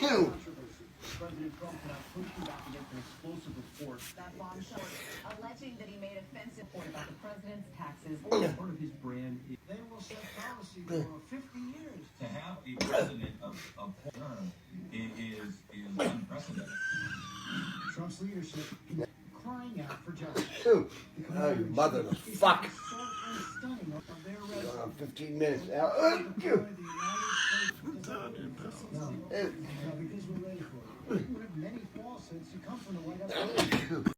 President Trump cannot push you back against an explosive report. That bombshell alleging that he made offensive report about the president's taxes. Part of his brand is they will set policy for 50 years. To have a president of term is unprecedented. Trump's leadership is crying out for justice. Oh, you mother of fuck. Stunning of their arrest. Going on 15 minutes now. Because we're ready for it. We have many falsehoods to come from the White House.